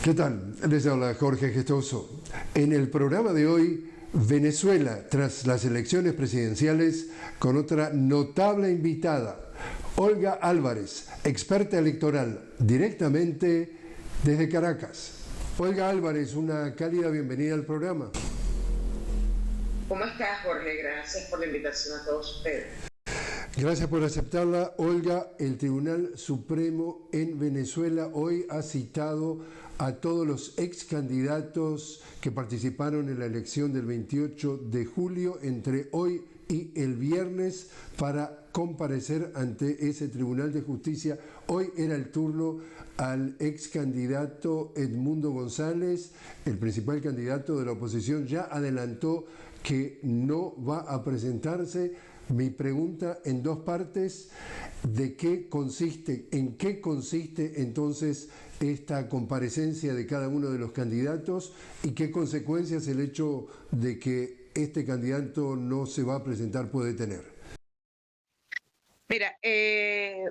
¿Qué tal? Les habla Jorge Gestoso. En el programa de hoy, Venezuela tras las elecciones presidenciales con otra notable invitada, Olga Álvarez, experta electoral, directamente desde Caracas. Olga Álvarez, una cálida bienvenida al programa. ¿Cómo estás, Jorge? Gracias por la invitación a todos ustedes. Gracias por aceptarla, Olga. El Tribunal Supremo en Venezuela hoy ha citado a todos los ex candidatos que participaron en la elección del 28 de julio entre hoy y el viernes para comparecer ante ese Tribunal de Justicia. Hoy era el turno al ex candidato Edmundo González, el principal candidato de la oposición, ya adelantó que no va a presentarse. Mi pregunta en dos partes: ¿de qué consiste, en qué consiste entonces esta comparecencia de cada uno de los candidatos y qué consecuencias el hecho de que este candidato no se va a presentar puede tener? Mira, ¿en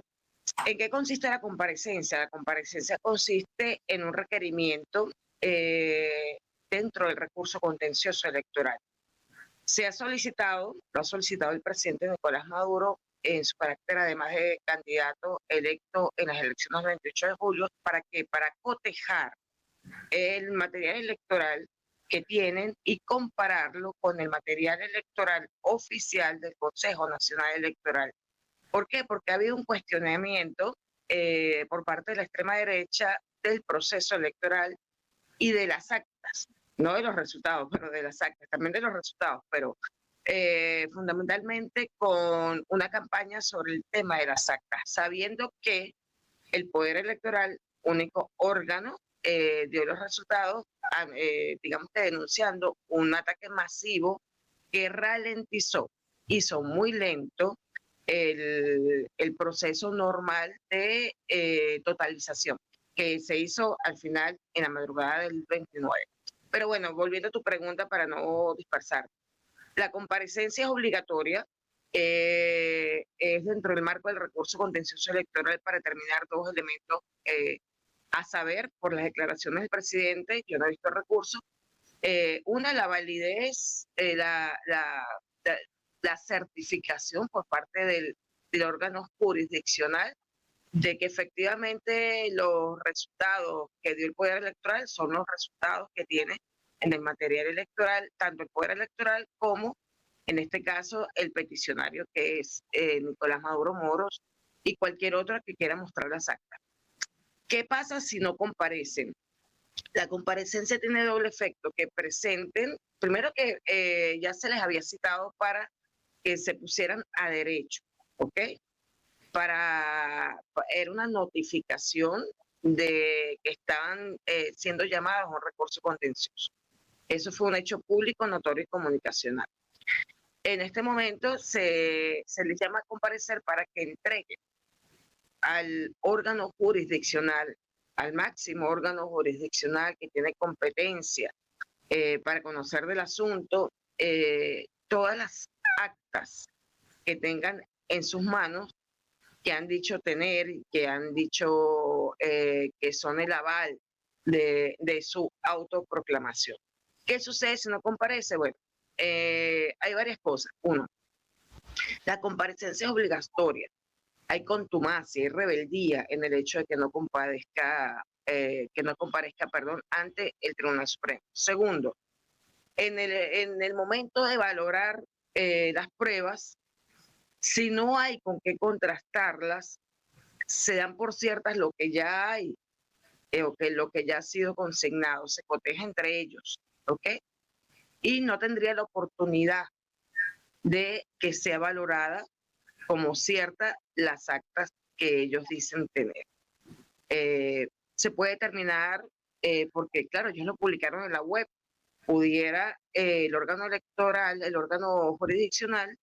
qué consiste la comparecencia? La comparecencia consiste en un requerimiento dentro del recurso contencioso electoral. Lo ha solicitado el presidente Nicolás Maduro en su carácter además de candidato electo en las elecciones del 28 de julio, para cotejar el material electoral que tienen y compararlo con el material electoral oficial del Consejo Nacional Electoral. ¿Por qué? Porque ha habido un cuestionamiento por parte de la extrema derecha del proceso electoral y de las actas, no de los resultados, pero de las actas, también de los resultados, pero fundamentalmente con una campaña sobre el tema de las actas, sabiendo que el Poder Electoral, único órgano, dio los resultados, digamos que denunciando un ataque masivo que ralentizó, hizo muy lento el proceso normal de totalización que se hizo al final en la madrugada del 29. Pero bueno, volviendo a tu pregunta para no dispersar, la comparecencia es obligatoria, es dentro del marco del recurso contencioso electoral para determinar dos elementos, a saber, por las declaraciones del presidente, yo no he visto el recurso, una, la validez, la, la certificación por parte del órgano jurisdiccional de que efectivamente los resultados que dio el Poder Electoral son los resultados que tiene en el material electoral, tanto el Poder Electoral como, en este caso, el peticionario, que es Nicolás Maduro Moros, y cualquier otro que quiera mostrar las actas. ¿Qué pasa si no comparecen? La comparecencia tiene doble efecto: que presenten, primero que ya se les había citado para que se pusieran a derecho, ¿ok? Era una notificación de que estaban siendo llamados a un recurso contencioso. Eso fue un hecho público, notorio y comunicacional. En este momento se les llama a comparecer para que entreguen al órgano jurisdiccional, al máximo órgano jurisdiccional que tiene competencia para conocer del asunto, todas las actas que tengan en sus manos, que han dicho tener, que han dicho que son el aval de su autoproclamación. ¿Qué sucede si no comparece? Bueno, hay varias cosas. Uno, la comparecencia es obligatoria. Hay contumacia, hay rebeldía en el hecho de que no comparezca, perdón, ante el Tribunal Supremo. Segundo, en el momento de valorar las pruebas, si no hay con qué contrastarlas, se dan por ciertas lo que ya hay, o que lo que ya ha sido consignado, se coteja entre ellos, ¿ok? Y no tendría la oportunidad de que sea valorada como cierta las actas que ellos dicen tener. Se puede determinar, porque claro, ellos lo publicaron en la web, pudiera el órgano electoral, el órgano jurisdiccional,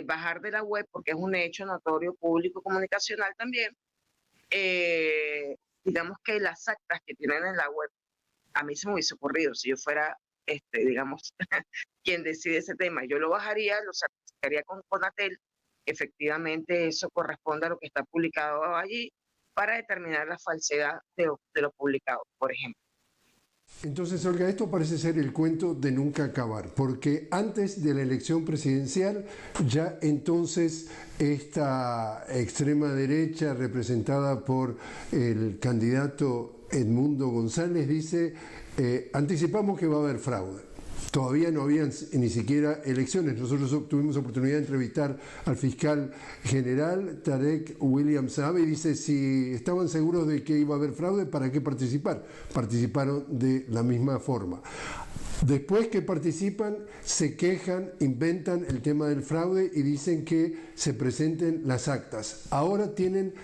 bajar de la web, porque es un hecho notorio público comunicacional también, digamos que las actas que tienen en la web, a mí se me hubiese ocurrido, si yo fuera, digamos, quien decide ese tema, yo lo bajaría, lo certificaría con Conatel, efectivamente eso corresponde a lo que está publicado allí, para determinar la falsedad de lo publicado, por ejemplo. Entonces, Olga, esto parece ser el cuento de nunca acabar, porque antes de la elección presidencial, ya entonces esta extrema derecha representada por el candidato Edmundo González dice, anticipamos que va a haber fraude. Todavía no habían ni siquiera elecciones. Nosotros tuvimos oportunidad de entrevistar al fiscal general Tarek William Saab y dice, si estaban seguros de que iba a haber fraude, ¿para qué participar? Participaron de la misma forma. Después que participan, se quejan, inventan el tema del fraude y dicen que se presenten las actas. Ahora tienen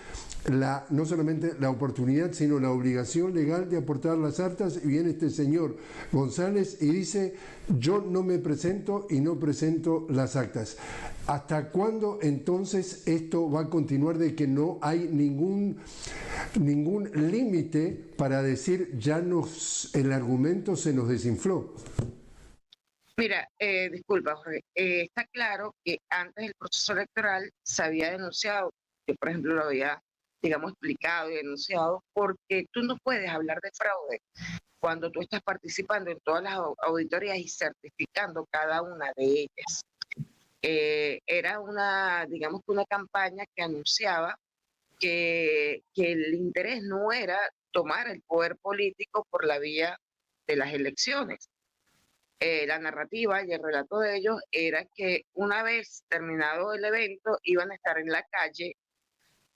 no solamente la oportunidad, sino la obligación legal de aportar las actas, y viene este señor González y dice, yo no me presento y no presento las actas. ¿Hasta cuándo entonces esto va a continuar de que no hay ningún límite para decir ya el argumento se nos desinfló? Mira, disculpa, Jorge, está claro que antes del proceso electoral se había denunciado, yo por ejemplo lo había, digamos, explicado y denunciado, porque tú no puedes hablar de fraude cuando tú estás participando en todas las auditorías y certificando cada una de ellas. Era una, digamos que una campaña que anunciaba que el interés no era tomar el poder político por la vía de las elecciones. La narrativa y el relato de ellos era que una vez terminado el evento iban a estar en la calle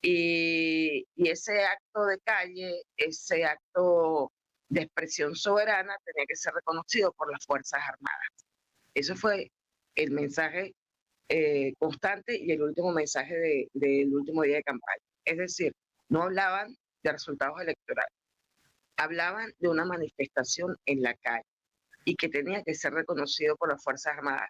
y ese acto de calle, ese acto de expresión soberana tenía que ser reconocido por las Fuerzas Armadas. Eso fue el mensaje constante y el último mensaje del último día de campaña. Es decir, no hablaban de resultados electorales, hablaban de una manifestación en la calle y que tenía que ser reconocido por las Fuerzas Armadas.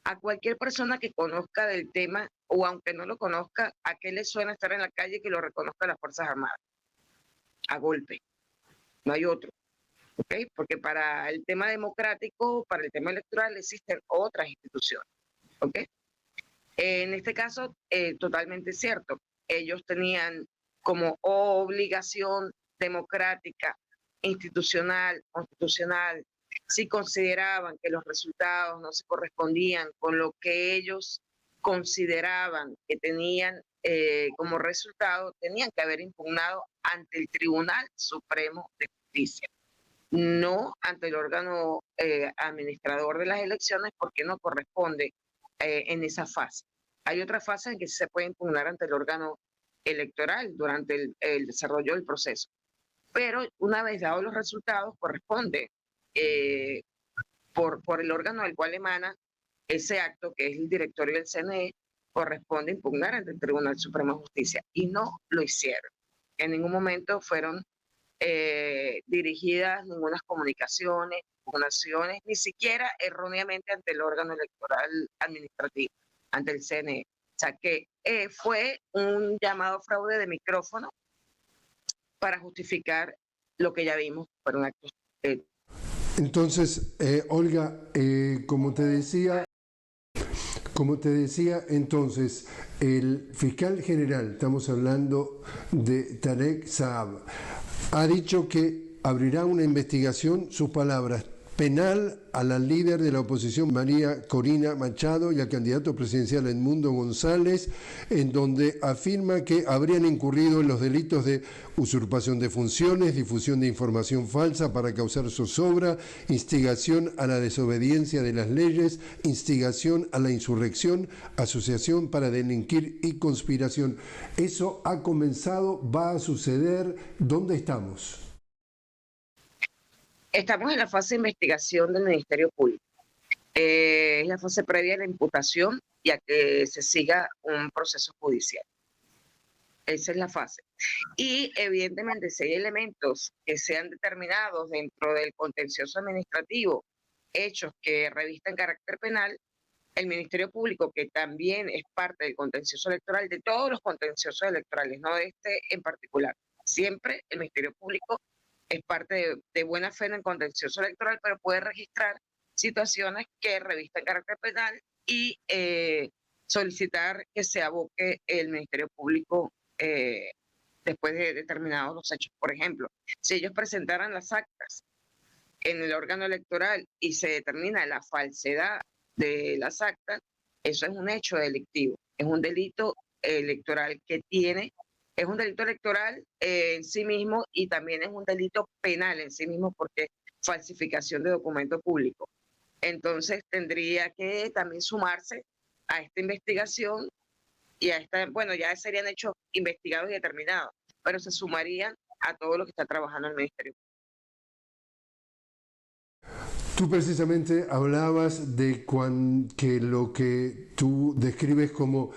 A cualquier persona que conozca del tema, o aunque no lo conozca, ¿a qué le suena estar en la calle que lo reconozca las Fuerzas Armadas? A golpe, no hay otro. ¿Okay? Porque para el tema democrático, para el tema electoral, existen otras instituciones. ¿Okay? En este caso, totalmente cierto. Ellos tenían como obligación democrática, institucional, constitucional, si consideraban que los resultados no se correspondían con lo que ellos consideraban que tenían como resultado, tenían que haber impugnado ante el Tribunal Supremo de Justicia, no ante el órgano administrador de las elecciones, porque no corresponde en esa fase. Hay otra fase en que se puede impugnar ante el órgano electoral durante el desarrollo del proceso. Pero una vez dados los resultados, corresponde por el órgano del cual emana ese acto, que es el directorio del CNE, corresponde impugnar ante el Tribunal Supremo de Justicia. Y no lo hicieron. En ningún momento fueron dirigidas ninguna comunicaciones, impugnaciones, ni siquiera erróneamente ante el órgano electoral administrativo, ante el CNE. O sea que fue un llamado fraude de micrófono para justificar lo que ya vimos fueron actos. Entonces, Olga, como te decía, entonces, el fiscal general, estamos hablando de Tarek Saab, ha dicho que abrirá una investigación, sus palabras, penal a la líder de la oposición María Corina Machado y al candidato presidencial Edmundo González, en donde afirma que habrían incurrido en los delitos de usurpación de funciones, difusión de información falsa para causar zozobra, instigación a la desobediencia de las leyes, instigación a la insurrección, asociación para delinquir y conspiración. Eso ha comenzado, va a suceder. ¿Dónde estamos? Estamos en la fase de investigación del Ministerio Público. Es la fase previa a la imputación y a que se siga un proceso judicial. Esa es la fase. Y evidentemente, si hay elementos que sean determinados dentro del contencioso administrativo, hechos que revisten carácter penal, el Ministerio Público, que también es parte del contencioso electoral, de todos los contenciosos electorales, no de este en particular, siempre el Ministerio Público es parte de buena fe en el contencioso electoral, pero puede registrar situaciones que revistan carácter penal y solicitar que se aboque el Ministerio Público después de determinados los hechos. Por ejemplo, si ellos presentaran las actas en el órgano electoral y se determina la falsedad de las actas, eso es un hecho delictivo, es un delito electoral es un delito electoral en sí mismo y también es un delito penal en sí mismo porque es falsificación de documento público. Entonces tendría que también sumarse a esta investigación y a esta, bueno, ya serían hechos investigados y determinados, pero se sumarían a todo lo que está trabajando el Ministerio. Tú precisamente hablabas de que lo que tú describes como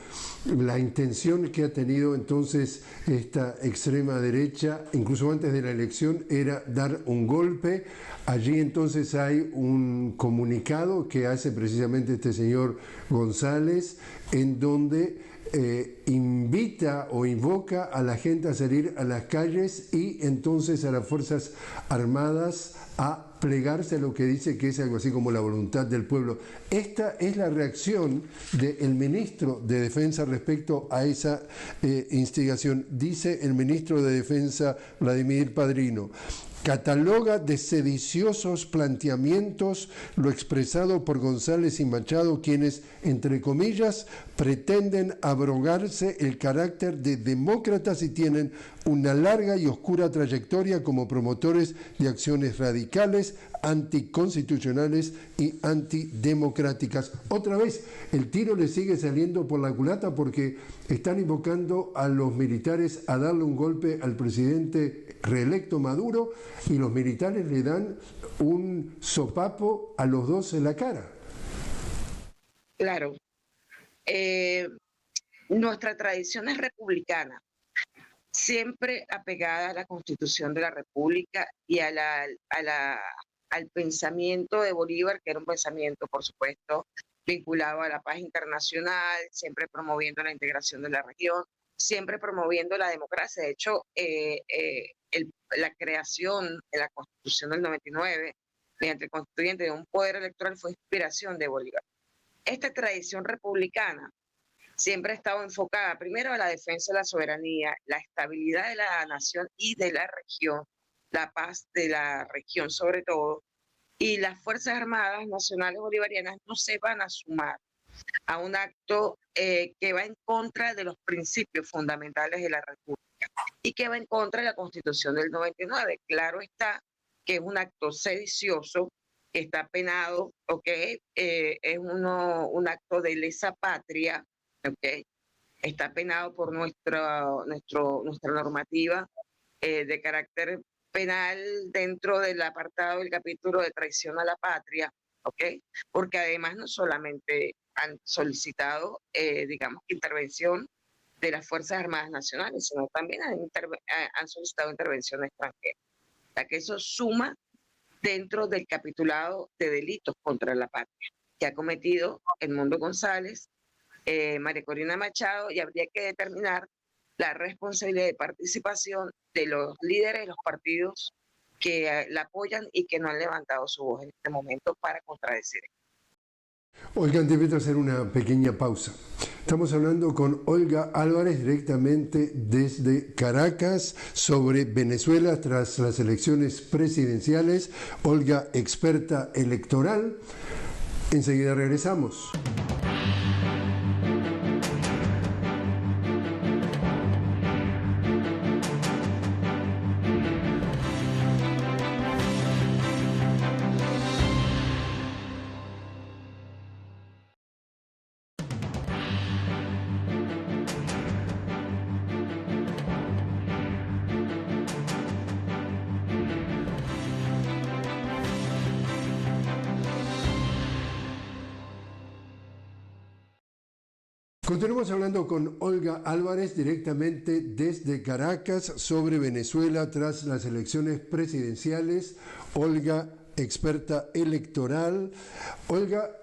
la intención que ha tenido entonces esta extrema derecha, incluso antes de la elección, era dar un golpe. Allí entonces hay un comunicado que hace precisamente este señor González, en donde invita o invoca a la gente a salir a las calles y entonces a las Fuerzas Armadas a plegarse a lo que dice que es algo así como la voluntad del pueblo. Esta es la reacción del ministro de Defensa respecto a esa instigación. Dice el ministro de Defensa, Vladimir Padrino: cataloga de sediciosos planteamientos lo expresado por González y Machado, quienes, entre comillas, pretenden abrogarse el carácter de demócratas y tienen una larga y oscura trayectoria como promotores de acciones radicales, anticonstitucionales y antidemocráticas. Otra vez, el tiro le sigue saliendo por la culata porque están invocando a los militares a darle un golpe al presidente reelecto Maduro y los militares le dan un sopapo a los dos en la cara. Claro. Nuestra tradición es republicana, siempre apegada a la Constitución de la República y al pensamiento de Bolívar, que era un pensamiento, por supuesto, vinculado a la paz internacional, siempre promoviendo la integración de la región, siempre promoviendo la democracia. De hecho, la creación de la Constitución del 99, mediante el constituyente de un poder electoral, fue inspiración de Bolívar. Esta tradición republicana siempre ha estado enfocada primero a la defensa de la soberanía, la estabilidad de la nación y de la región, la paz de la región sobre todo, y las Fuerzas Armadas Nacionales Bolivarianas no se van a sumar a un acto que va en contra de los principios fundamentales de la República y que va en contra de la Constitución del 99. Claro está que es un acto sedicioso, que está penado, ¿okay? Es un acto de lesa patria, ¿okay? Está penado por nuestra normativa de carácter penal dentro del apartado del capítulo de traición a la patria, ¿okay? Porque además no solamente han solicitado, digamos, intervención de las Fuerzas Armadas Nacionales, sino también han solicitado intervención extranjera. O sea que eso suma dentro del capitulado de delitos contra la patria que ha cometido Edmundo González, María Corina Machado, y habría que determinar la responsabilidad de participación de los líderes de los partidos que la apoyan y que no han levantado su voz en este momento para contradecir. Oigan, debe hacer una pequeña pausa. Estamos hablando con Olga Álvarez directamente desde Caracas sobre Venezuela tras las elecciones presidenciales. Olga, experta electoral. Enseguida regresamos. Continuamos hablando con Olga Álvarez directamente desde Caracas sobre Venezuela tras las elecciones presidenciales. Olga, experta electoral. Olga,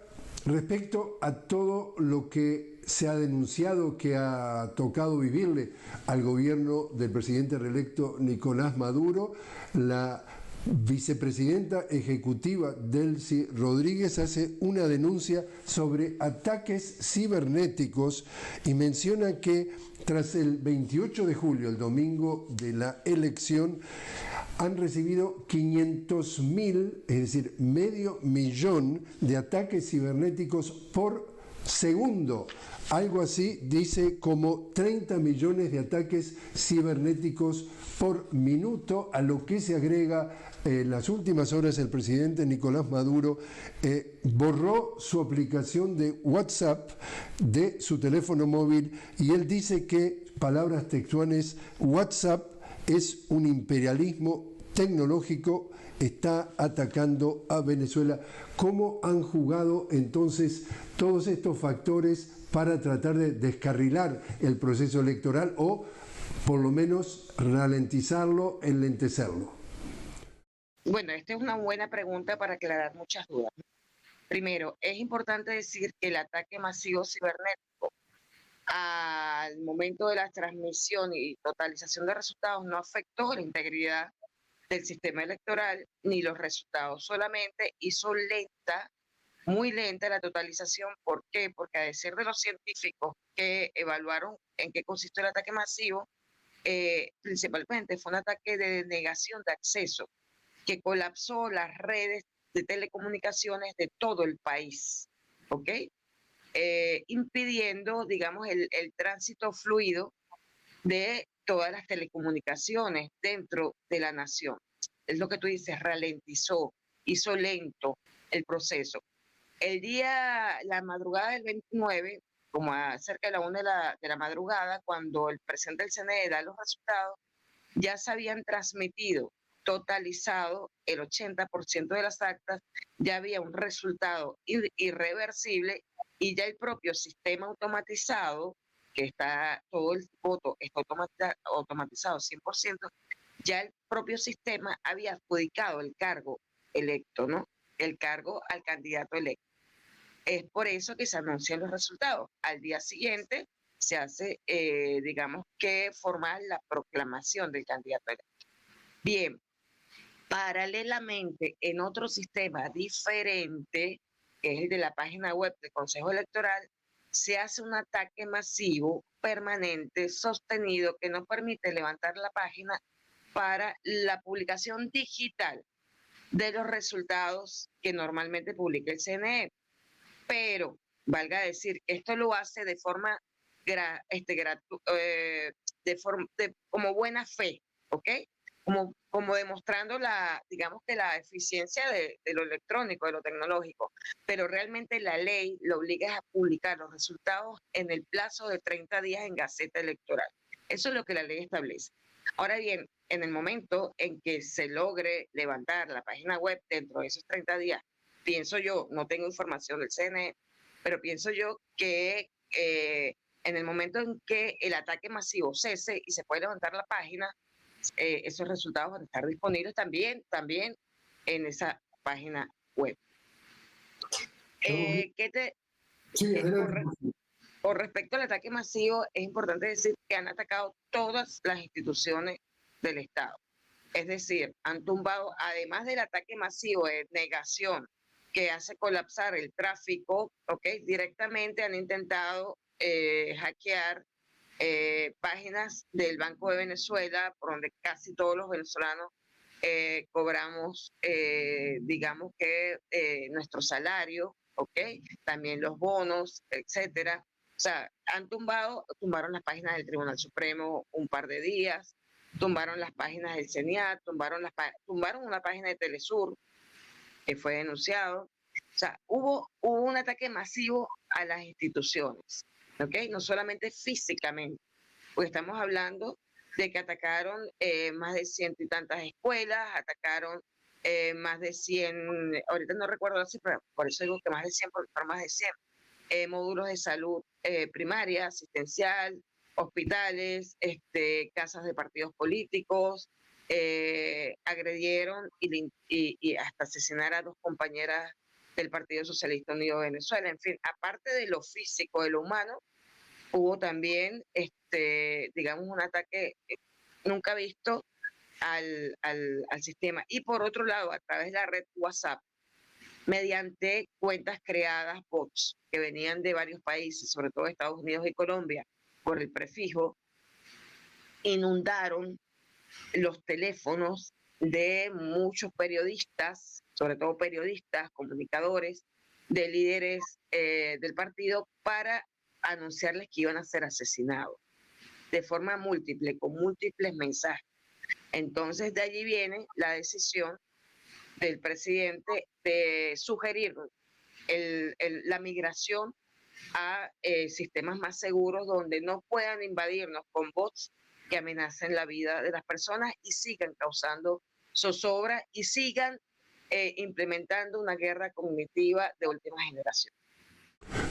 respecto a todo lo que se ha denunciado que ha tocado vivirle al gobierno del presidente reelecto Nicolás Maduro, la vicepresidenta ejecutiva Delcy Rodríguez hace una denuncia sobre ataques cibernéticos y menciona que tras el 28 de julio, el domingo de la elección, han recibido 500.000, es decir, 500.000 de ataques cibernéticos por segundo. Algo así dice como 30 millones de ataques cibernéticos por minuto, a lo que se agrega en las últimas horas el presidente Nicolás Maduro borró su aplicación de WhatsApp de su teléfono móvil y él dice que, palabras textuales, WhatsApp es un imperialismo tecnológico, está atacando a Venezuela. ¿Cómo han jugado entonces todos estos factores para tratar de descarrilar el proceso electoral o por lo menos ralentizarlo, enlentecerlo? Bueno, esta es una buena pregunta para aclarar muchas dudas. Primero, es importante decir que el ataque masivo cibernético al momento de la transmisión y totalización de resultados no afectó la integridad del sistema electoral ni los resultados, solamente hizo lenta, muy lenta la totalización. ¿Por qué? Porque a decir de los científicos que evaluaron en qué consistió el ataque masivo, principalmente fue un ataque de negación de acceso que colapsó las redes de telecomunicaciones de todo el país, ¿ok? Impidiendo, digamos, el tránsito fluido de todas las telecomunicaciones dentro de la nación. Es lo que tú dices, ralentizó, hizo lento el proceso. La madrugada del 29, como a cerca de la 1 de la madrugada, cuando el presidente del CNE da los resultados, ya se habían transmitido, totalizado el 80% de las actas, ya había un resultado irreversible y ya el propio sistema automatizado, que está todo el voto está automatizado 100%, ya el propio sistema había adjudicado el cargo electo, ¿no? El cargo al candidato electo. Es por eso que se anuncian los resultados. Al día siguiente se hace, digamos que formal la proclamación del candidato electo. Bien, paralelamente en otro sistema diferente, que es el de la página web del Consejo Electoral, se hace un ataque masivo, permanente, sostenido, que no permite levantar la página para la publicación digital de los resultados que normalmente publica el CNE. Pero, valga decir, esto lo hace de forma, como buena fe, ¿ok? Como demostrando digamos que la eficiencia de lo electrónico, de lo tecnológico, pero realmente la ley lo obliga a publicar los resultados en el plazo de 30 días en Gaceta Electoral. Eso es lo que la ley establece. Ahora bien, en el momento en que se logre levantar la página web dentro de esos 30 días, pienso yo, no tengo información del CNE, pero pienso yo que en el momento en que el ataque masivo cese y se puede levantar la página, esos resultados van a estar disponibles también en esa página web. Con respecto al ataque masivo, es importante decir que han atacado todas las instituciones del Estado. Es decir, han tumbado, además del ataque masivo de negación que hace colapsar el tráfico, ¿okay? Directamente han intentado hackear páginas del Banco de Venezuela, por donde casi todos los venezolanos cobramos, digamos que nuestro salario, ¿ok? También los bonos, etcétera. O sea, tumbaron las páginas del Tribunal Supremo un par de días, tumbaron las páginas del CENIAT, tumbaron una página de Telesur, que fue denunciado. O sea, hubo un ataque masivo a las instituciones, ¿ok? No solamente físicamente, porque estamos hablando de que atacaron más de 100 y tantas escuelas, atacaron más de 100, ahorita no recuerdo la cifra, por eso digo que más de 100, por más de 100 módulos de salud primaria, asistencial, hospitales, casas de partidos políticos, agredieron y hasta asesinaron a 2 compañeras del Partido Socialista Unido de Venezuela. En fin, aparte de lo físico, de lo humano, hubo también, digamos, un ataque nunca visto al sistema. Y por otro lado, a través de la red WhatsApp, mediante cuentas creadas, bots, que venían de varios países, sobre todo Estados Unidos y Colombia, por el prefijo, inundaron los teléfonos de muchos periodistas, sobre todo periodistas, comunicadores, de líderes del partido, para anunciarles que iban a ser asesinados de forma múltiple, con múltiples mensajes. Entonces, de allí viene la decisión del presidente de sugerir la migración a sistemas más seguros donde no puedan invadirnos con bots que amenacen la vida de las personas y sigan causando zozobra y sigan implementando una guerra cognitiva de última generación.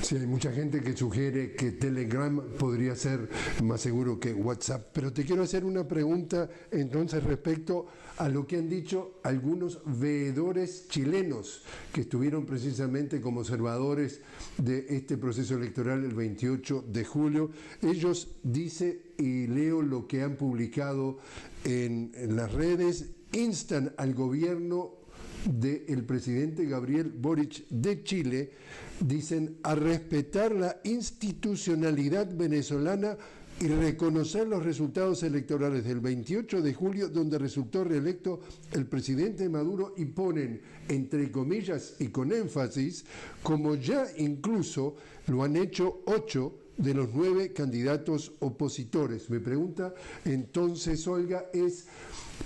Sí, hay mucha gente que sugiere que Telegram podría ser más seguro que WhatsApp, pero te quiero hacer una pregunta entonces respecto a lo que han dicho algunos veedores chilenos que estuvieron precisamente como observadores de este proceso electoral el 28 de julio. Ellos dicen, y leo lo que han publicado en las redes, instan al gobierno del presidente Gabriel Boric de Chile, dicen, a respetar la institucionalidad venezolana y reconocer los resultados electorales del 28 de julio, donde resultó reelecto el presidente Maduro, y ponen, entre comillas y con énfasis, como ya incluso lo han hecho 8 de los 9 candidatos opositores. Mi pregunta entonces, Olga, es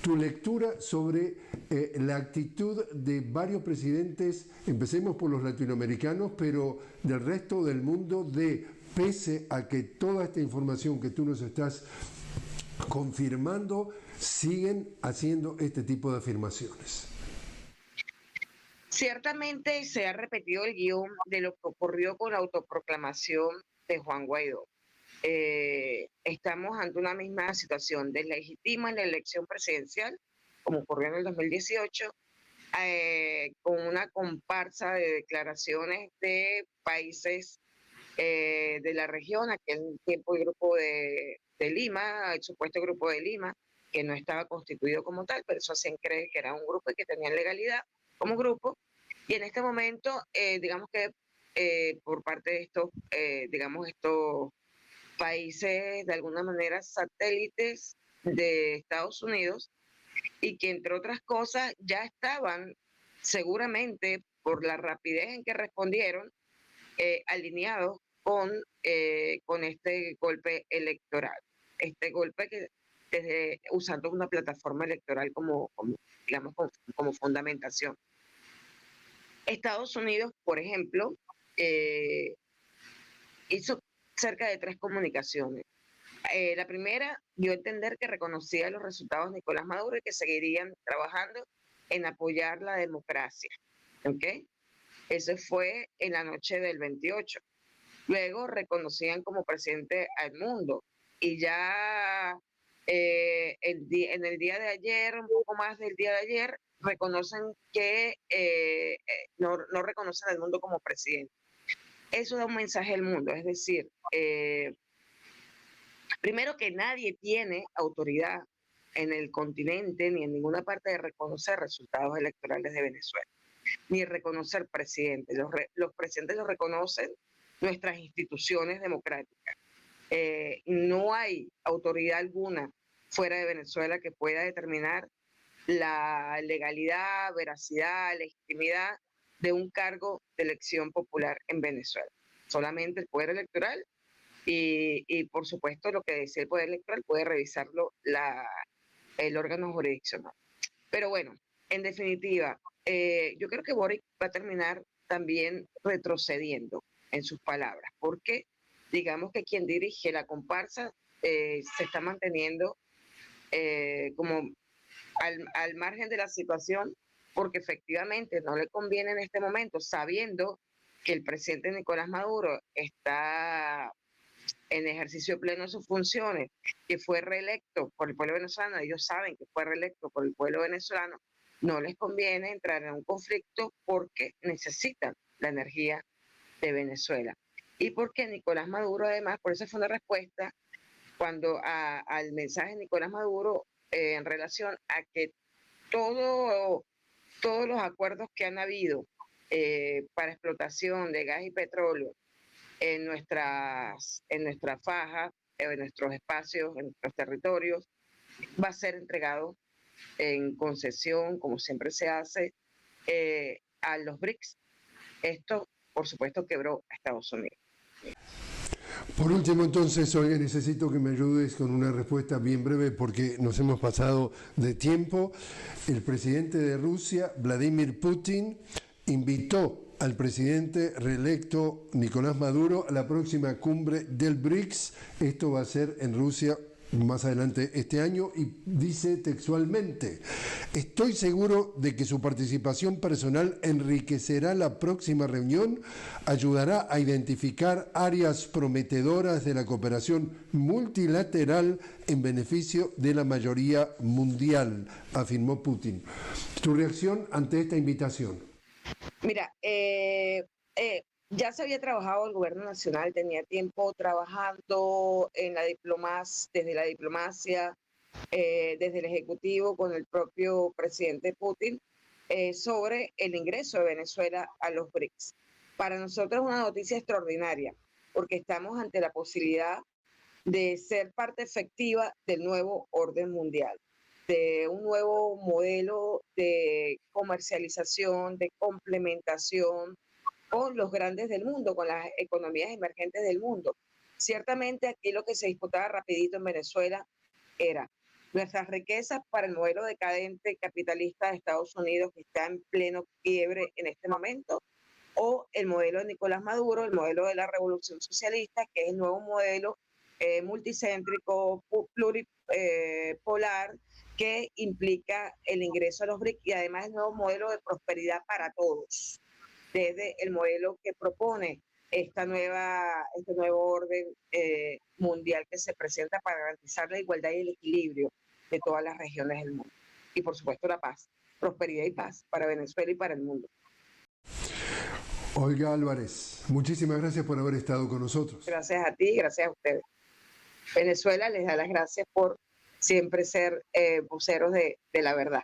tu lectura sobre la actitud de varios presidentes, empecemos por los latinoamericanos, pero del resto del mundo, de, pese a que toda esta información que tú nos estás confirmando, siguen haciendo este tipo de afirmaciones. Ciertamente se ha repetido el guión de lo que ocurrió con la autoproclamación de Juan Guaidó. Estamos ante una misma situación, deslegitima la elección presidencial, como ocurrió en el 2018, con una comparsa de declaraciones de países de la región, aquel tiempo el grupo de Lima, el supuesto grupo de Lima, que no estaba constituido como tal, pero eso hacían creer que era un grupo y que tenían legalidad como grupo. Y en este momento, digamos que por parte de estos, estos países de alguna manera satélites de Estados Unidos, y que entre otras cosas ya estaban seguramente por la rapidez en que respondieron alineados con este golpe electoral, este golpe que desde usando una plataforma electoral digamos como fundamentación. Estados Unidos, por ejemplo, hizo cerca de 3 comunicaciones. La primera dio a entender que reconocía los resultados de Nicolás Maduro y que seguirían trabajando en apoyar la democracia. ¿Okay? Eso fue en la noche del 28. Luego reconocían como presidente al mundo y ya en el día de ayer, un poco más del día de ayer, reconocen que no reconocen al mundo como presidente. Eso da un mensaje al mundo, es decir, primero que nadie tiene autoridad en el continente ni en ninguna parte de reconocer resultados electorales de Venezuela, ni reconocer presidentes. Los presidentes los reconocen nuestras instituciones democráticas. No hay autoridad alguna fuera de Venezuela que pueda determinar la legalidad, veracidad, legitimidad de un cargo de elección popular en Venezuela. Solamente el poder electoral y por supuesto lo que decía el poder electoral puede revisarlo el órgano jurisdiccional. Pero bueno, en definitiva, yo creo que Boric va a terminar también retrocediendo en sus palabras, porque digamos que quien dirige la comparsa se está manteniendo como al margen de la situación, porque efectivamente no le conviene en este momento, sabiendo que el presidente Nicolás Maduro está en ejercicio pleno de sus funciones, que fue reelecto por el pueblo venezolano, ellos saben que fue reelecto por el pueblo venezolano, no les conviene entrar en un conflicto porque necesitan la energía de Venezuela. Y porque Nicolás Maduro, además, por eso fue una respuesta cuando al mensaje de Nicolás Maduro en relación a que todos los acuerdos que han habido para explotación de gas y petróleo en nuestras fajas, en nuestros espacios, en nuestros territorios, va a ser entregado en concesión, como siempre se hace, a los BRICS. Esto, por supuesto, quebró a Estados Unidos. Por último, entonces, Olga, necesito que me ayudes con una respuesta bien breve porque nos hemos pasado de tiempo. El presidente de Rusia, Vladimir Putin, invitó al presidente reelecto Nicolás Maduro a la próxima cumbre del BRICS. Esto va a ser en Rusia más adelante este año y dice textualmente: estoy seguro de que su participación personal enriquecerá la próxima reunión, ayudará a identificar áreas prometedoras de la cooperación multilateral en beneficio de la mayoría mundial, afirmó Putin. ¿Tu reacción ante esta invitación? Mira, ya se había trabajado el gobierno nacional, tenía tiempo trabajando en desde la diplomacia, desde el Ejecutivo con el propio presidente Putin, sobre el ingreso de Venezuela a los BRICS. Para nosotros es una noticia extraordinaria, porque estamos ante la posibilidad de ser parte efectiva del nuevo orden mundial, de un nuevo modelo de comercialización, de complementación con los grandes del mundo, con las economías emergentes del mundo. Ciertamente aquí lo que se disputaba rapidito en Venezuela era nuestras riquezas para el modelo decadente capitalista de Estados Unidos, que está en pleno quiebre en este momento, o el modelo de Nicolás Maduro, el modelo de la revolución socialista, que es el nuevo modelo multicéntrico, pluripolar, que implica el ingreso a los BRICS y además el nuevo modelo de prosperidad para todos, desde el modelo que propone este nuevo orden mundial que se presenta para garantizar la igualdad y el equilibrio de todas las regiones del mundo. Y por supuesto la paz, prosperidad y paz para Venezuela y para el mundo. Olga Álvarez, muchísimas gracias por haber estado con nosotros. Gracias a ti, gracias a ustedes. Venezuela les da las gracias por siempre ser voceros de la verdad.